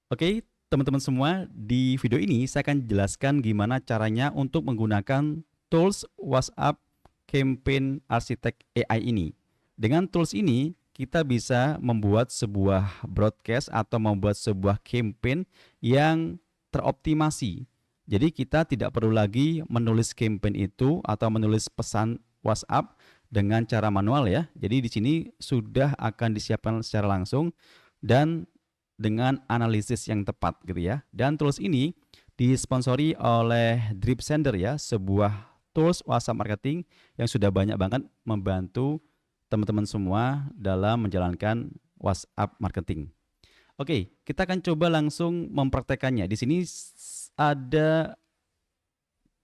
Oke, teman-teman semua, di video ini saya akan jelaskan gimana caranya untuk menggunakan tools WhatsApp Campaign Architect AI ini. Dengan tools ini, kita bisa membuat sebuah broadcast atau membuat sebuah campaign yang teroptimasi. Jadi kita tidak perlu lagi menulis campaign itu atau menulis pesan WhatsApp dengan cara manual ya. Jadi di sini sudah akan disiapkan secara langsung dan dengan analisis yang tepat gitu ya. Dan tools ini disponsori oleh Drip Sender ya, sebuah tools WhatsApp marketing yang sudah banyak banget membantu teman-teman semua dalam menjalankan WhatsApp marketing. Oke, kita akan coba langsung mempraktekannya. Di sini ada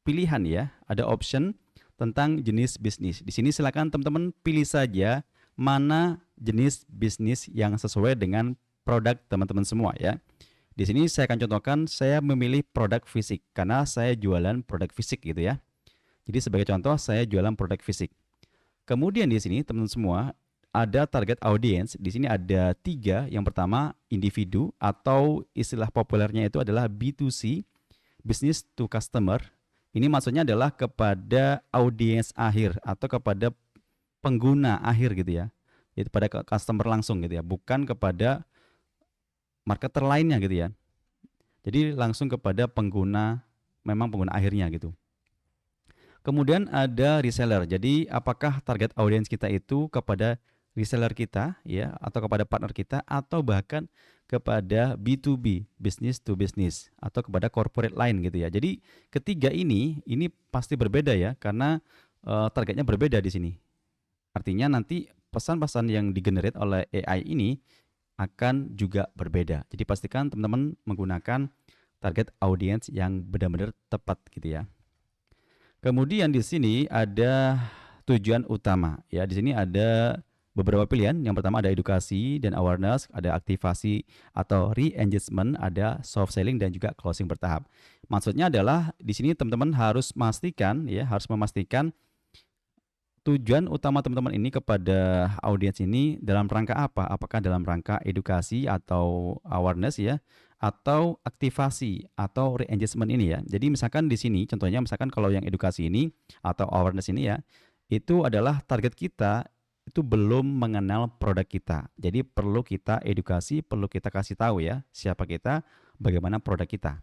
pilihan ya, ada option tentang jenis bisnis. Di sini silakan teman-teman pilih saja mana jenis bisnis yang sesuai dengan produk teman-teman semua ya. Di sini saya akan contohkan, saya memilih produk fisik karena saya jualan produk fisik gitu ya. Jadi sebagai contoh saya jualan produk fisik. Kemudian di sini teman-teman semua ada target audience. Di sini ada 3. Yang pertama individu atau istilah populernya itu adalah B2C, business to customer. Ini maksudnya adalah kepada audiens akhir atau kepada pengguna akhir gitu ya. Yaitu pada customer langsung gitu ya, bukan kepada marketer lainnya gitu ya. Jadi langsung kepada pengguna, memang pengguna akhirnya gitu. Kemudian ada reseller. Jadi apakah target audiens kita itu kepada reseller kita ya, atau kepada partner kita, atau bahkan kepada B2B, business to business, atau kepada corporate lain gitu ya. Jadi ketiga ini pasti berbeda ya, karena targetnya berbeda di sini. Artinya nanti pesan-pesan yang digenerate oleh AI ini akan juga berbeda. Jadi pastikan teman-teman menggunakan target audience yang benar-benar tepat gitu ya. Kemudian di sini ada tujuan utama ya. Di sini ada beberapa pilihan. Yang pertama ada edukasi dan awareness, ada aktivasi atau re-engagement, ada soft selling dan juga closing bertahap. Maksudnya adalah di sini teman-teman harus memastikan tujuan utama teman-teman ini kepada audiens ini dalam rangka apa? Apakah dalam rangka edukasi atau awareness ya, atau aktivasi atau re-engagement ini ya. Jadi misalkan di sini contohnya misalkan kalau yang edukasi ini atau awareness ini ya, itu adalah target kita itu belum mengenal produk kita. Jadi perlu kita edukasi, perlu kita kasih tahu ya siapa kita, bagaimana produk kita.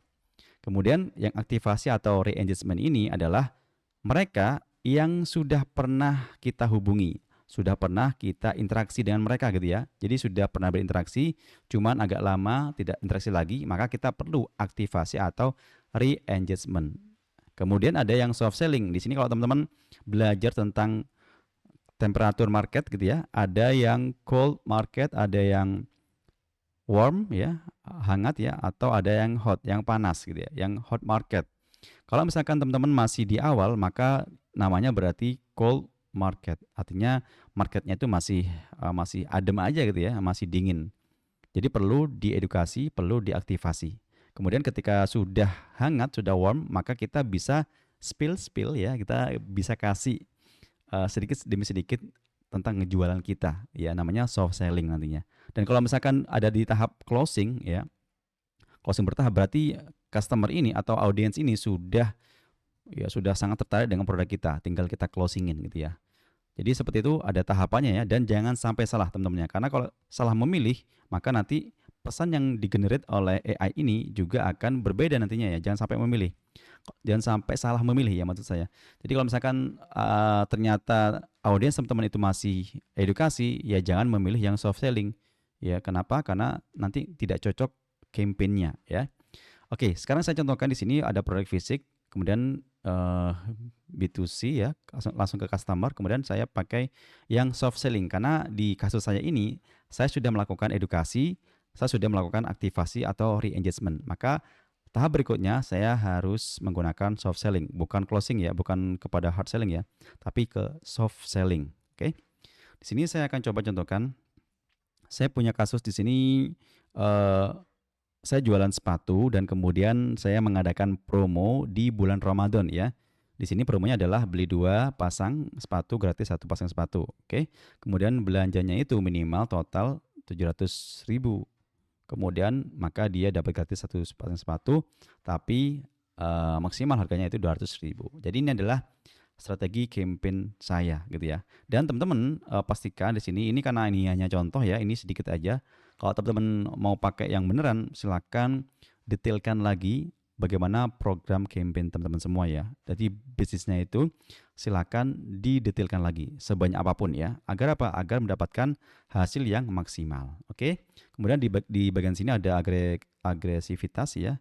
Kemudian yang aktivasi atau re-engagement ini adalah mereka yang sudah pernah kita hubungi, sudah pernah kita interaksi dengan mereka gitu ya. Jadi sudah pernah berinteraksi, cuman agak lama tidak interaksi lagi, maka kita perlu aktivasi atau re-engagement. Kemudian ada yang soft selling. Di sini kalau teman-teman belajar tentang temperatur market gitu ya, ada yang cold market, ada yang warm ya, hangat ya, atau ada yang hot, yang panas gitu ya, yang hot market. Kalau misalkan teman-teman masih di awal, maka namanya berarti cold market. Artinya marketnya itu masih adem aja gitu ya, masih dingin. Jadi perlu diedukasi, perlu diaktifasi. Kemudian ketika sudah hangat, sudah warm, maka kita bisa spill ya, kita bisa kasih sedikit demi sedikit tentang ngejualan kita, ya namanya soft selling nantinya. Dan kalau misalkan ada di tahap closing ya, closing bertahap berarti customer ini atau audiens ini sudah sangat tertarik dengan produk kita, tinggal kita closingin gitu ya. Jadi seperti itu ada tahapannya ya, dan jangan sampai salah teman-temannya, karena kalau salah memilih maka nanti pesan yang digenerate oleh AI ini juga akan berbeda nantinya ya. Jangan sampai memilih, jangan sampai salah memilih ya maksud saya. Jadi kalau misalkan ternyata audiens teman-teman itu masih edukasi, ya jangan memilih yang soft selling ya. Kenapa? Karena nanti tidak cocok campaignnya ya. Oke, sekarang saya contohkan di sini ada produk fisik, kemudian B2C ya, langsung ke customer, kemudian saya pakai yang soft selling karena di kasus saya ini saya sudah melakukan edukasi, saya sudah melakukan aktivasi atau re-engagement. Maka tahap berikutnya saya harus menggunakan soft selling, bukan closing ya, bukan kepada hard selling ya, tapi ke soft selling. Oke. Di sini saya akan coba contohkan. Saya punya kasus di sini eh, saya jualan sepatu dan kemudian saya mengadakan promo di bulan Ramadan ya. Di sini promonya adalah beli 2 pasang sepatu gratis 1 pasang sepatu. Oke. Kemudian belanjanya itu minimal total 700.000. kemudian maka dia dapat gratis satu sepasang sepatu, tapi maksimal harganya itu 200.000. Jadi ini adalah strategi campaign saya gitu ya. Dan teman-teman pastikan di sini, ini karena ini hanya contoh ya, ini sedikit aja. Kalau teman-teman mau pakai yang beneran, silakan detailkan lagi bagaimana program campaign teman-teman semua ya. Jadi bisnisnya itu silakan didetailkan lagi sebanyak apapun ya. Agar apa? Agar mendapatkan hasil yang maksimal. Oke. Kemudian di bagian sini ada agresivitas ya.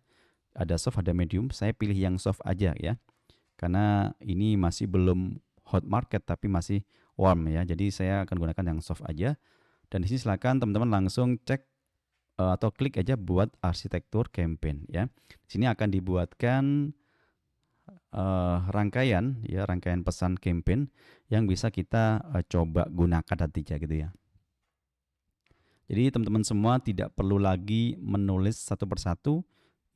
Ada soft, ada medium. Saya pilih yang soft aja ya. Karena ini masih belum hot market tapi masih warm ya. Jadi saya akan gunakan yang soft aja. Dan di sini silakan teman-teman langsung cek atau klik aja buat arsitektur campaign ya. Di sini akan dibuatkan rangkaian pesan campaign yang bisa kita coba gunakan nantinya gitu ya. Jadi teman-teman semua tidak perlu lagi menulis satu persatu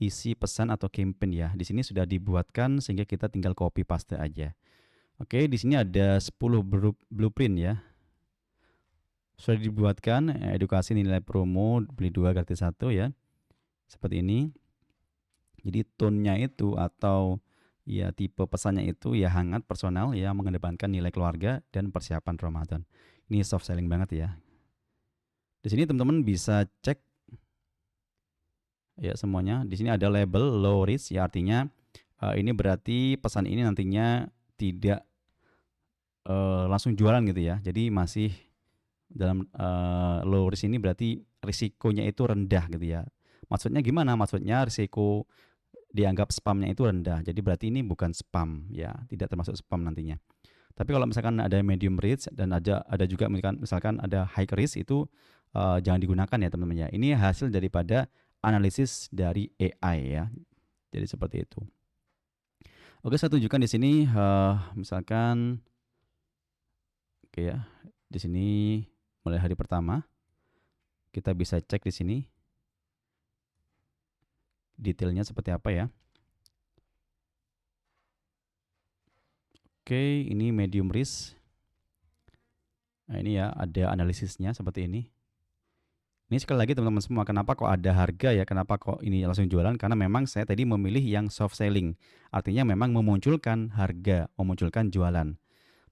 isi pesan atau campaign ya. Di sini sudah dibuatkan sehingga kita tinggal copy paste aja. Oke, di sini ada 10 blueprint ya. Sudah dibuatkan edukasi nilai promo beli 2 gratis 1 ya. Seperti ini. Jadi tone-nya itu atau ya tipe pesannya itu ya hangat, personal ya, mengedepankan nilai keluarga dan persiapan Ramadan. Ini soft selling banget ya. Di sini teman-teman bisa cek ya semuanya. Di sini ada label low risk ya, artinya ini berarti pesan ini nantinya tidak langsung jualan gitu ya. Jadi masih dalam low risk ini berarti risikonya itu rendah gitu ya. Maksudnya gimana? Maksudnya risiko dianggap spamnya itu rendah. Jadi berarti ini bukan spam ya, tidak termasuk spam nantinya. Tapi kalau misalkan ada medium risk dan ada juga misalkan ada high risk itu jangan digunakan ya teman-teman ya. Ini hasil daripada analisis dari AI ya. Jadi seperti itu. Oke, saya tunjukkan di sini misalkan oke ya. Di sini mulai hari pertama kita bisa cek di sini detailnya seperti apa ya. Oke, ini medium risk. Nah, ini ya ada analisisnya seperti ini. Ini sekali lagi teman-teman semua, kenapa kok ada harga ya, kenapa kok ini langsung jualan, karena memang saya tadi memilih yang soft selling. Artinya memang memunculkan harga, memunculkan jualan.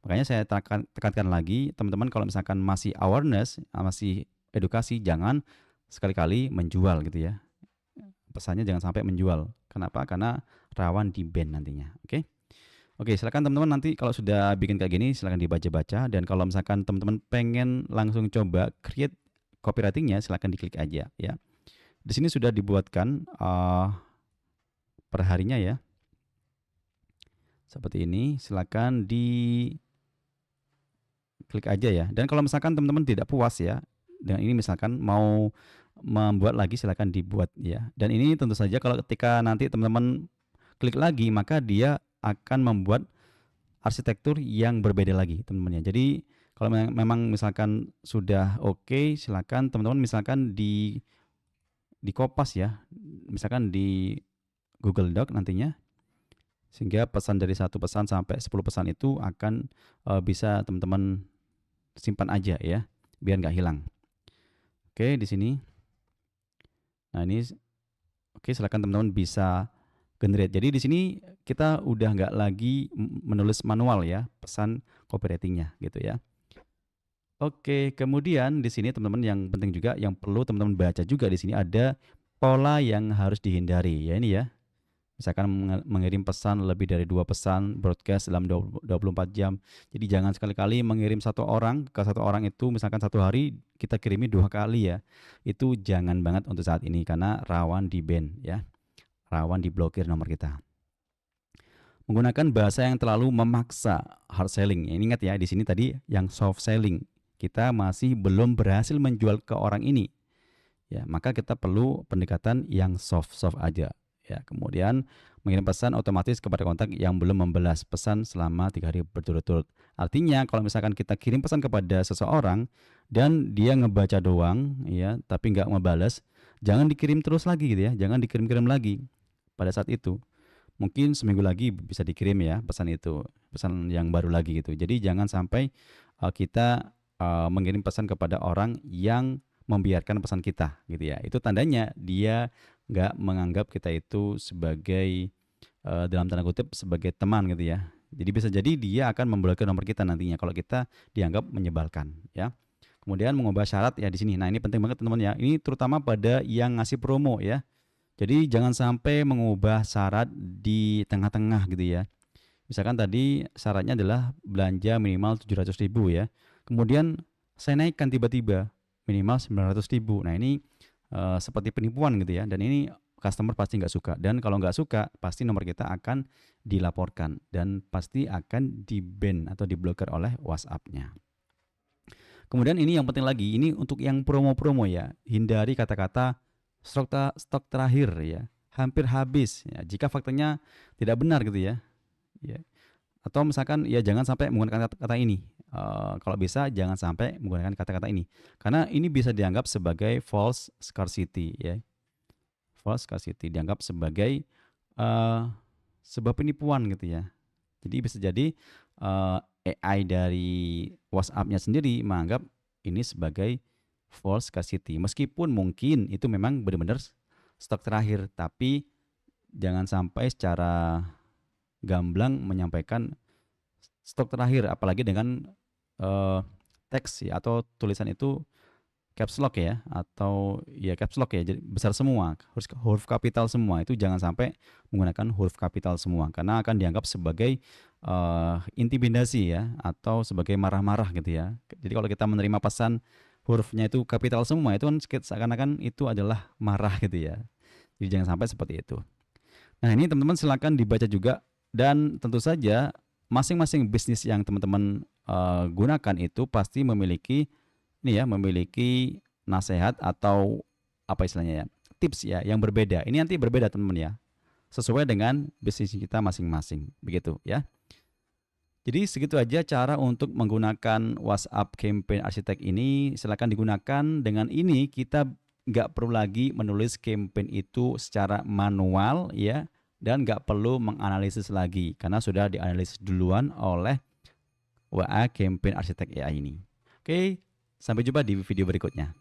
Makanya saya tekankan lagi, teman-teman kalau misalkan masih awareness, masih edukasi, jangan sekali-kali menjual gitu ya. Pesannya jangan sampai menjual. Kenapa? Karena rawan di ban nantinya. Oke, silakan teman-teman nanti kalau sudah bikin kayak gini silakan dibaca-baca, dan kalau misalkan teman-teman pengen langsung coba create copywritingnya silakan diklik aja ya. Di sini sudah dibuatkan per harinya ya. Seperti ini, silakan di klik aja ya. Dan kalau misalkan teman-teman tidak puas ya dengan ini, misalkan mau membuat lagi silakan dibuat ya. Dan ini tentu saja kalau ketika nanti teman-teman klik lagi maka dia akan membuat arsitektur yang berbeda lagi teman-teman ya. Jadi kalau memang misalkan sudah oke, silakan teman-teman misalkan di Kopas ya. Misalkan di Google Doc nantinya, sehingga pesan dari 1 pesan sampai 10 pesan itu akan bisa teman-teman simpan aja ya, biar nggak hilang. Oke, di sini. Nah ini, oke, silakan teman-teman bisa generate. Jadi di sini kita udah nggak lagi menulis manual ya pesan copywritingnya gitu ya. Oke, kemudian di sini teman-teman yang penting juga yang perlu teman-teman baca juga, di sini ada pola yang harus dihindari ya, ini ya. Misalkan mengirim pesan lebih dari 2 pesan broadcast dalam 24 jam. Jadi jangan sekali-kali mengirim satu orang ke satu orang itu, misalkan satu hari kita kirimi 2 kali ya. Itu jangan banget untuk saat ini karena rawan di ban ya. Rawan diblokir nomor kita. Menggunakan bahasa yang terlalu memaksa, hard selling. Ingat ya, di sini tadi yang soft selling. Kita masih belum berhasil menjual ke orang ini. Ya, maka kita perlu pendekatan yang soft aja. Ya, kemudian mengirim pesan otomatis kepada kontak yang belum membalas pesan selama 3 hari berturut-turut. Artinya kalau misalkan kita kirim pesan kepada seseorang dan dia ngebaca doang ya, tapi nggak membalas, jangan dikirim terus lagi gitu ya, jangan dikirim-kirim lagi pada saat itu. Mungkin seminggu lagi bisa dikirim ya pesan itu, pesan yang baru lagi gitu. Jadi jangan sampai kita mengirim pesan kepada orang yang membiarkan pesan kita gitu ya. Itu tandanya dia nggak menganggap kita itu sebagai dalam tanda kutip sebagai teman gitu ya. Jadi bisa jadi dia akan memblokir nomor kita nantinya kalau kita dianggap menyebalkan ya. Kemudian mengubah syarat ya di sini. Nah, ini penting banget teman-teman ya. Ini terutama pada yang ngasih promo ya. Jadi jangan sampai mengubah syarat di tengah-tengah gitu ya. Misalkan tadi syaratnya adalah belanja minimal 700.000 ya. Kemudian saya naikkan tiba-tiba minimal 900.000. Nah, ini seperti penipuan gitu ya. Dan ini customer pasti nggak suka. Dan kalau nggak suka, pasti nomor kita akan dilaporkan dan pasti akan di-ban atau diblokir oleh WhatsApp-nya. Kemudian ini yang penting lagi, ini untuk yang promo-promo ya. Hindari kata-kata stok terakhir ya, hampir habis ya, jika faktanya tidak benar gitu ya. Ya. Atau misalkan ya jangan sampai menggunakan kata-kata ini. Kalau bisa jangan sampai menggunakan kata-kata ini. Karena ini bisa dianggap sebagai false scarcity ya. False scarcity dianggap sebagai sebuah penipuan gitu ya. Jadi bisa jadi AI dari WhatsApp-nya sendiri menganggap ini sebagai false scarcity. Meskipun mungkin itu memang benar-benar stok terakhir, tapi jangan sampai secara gamblang menyampaikan stok terakhir, apalagi dengan teks ya, atau tulisan itu caps lock ya, atau ya caps lock ya, jadi besar semua, huruf kapital semua. Itu jangan sampai menggunakan huruf kapital semua, karena akan dianggap sebagai intimidasi ya, atau sebagai marah-marah gitu ya. Jadi kalau kita menerima pesan hurufnya itu kapital semua, itu kan seakan-akan itu adalah marah gitu ya. Jadi jangan sampai seperti itu. Nah, ini teman-teman silakan dibaca juga. Dan tentu saja masing-masing bisnis yang teman-teman gunakan itu pasti memiliki memiliki nasihat atau apa istilahnya ya, tips ya yang berbeda. Ini nanti berbeda teman-teman ya, sesuai dengan bisnis kita masing-masing, begitu ya. Jadi segitu aja cara untuk menggunakan WhatsApp Campaign Architect ini. Silakan digunakan. Dengan ini kita nggak perlu lagi menulis campaign itu secara manual ya, dan nggak perlu menganalisis lagi karena sudah dianalisis duluan oleh WA Campaign Architect AI ini. Oke, sampai jumpa di video berikutnya.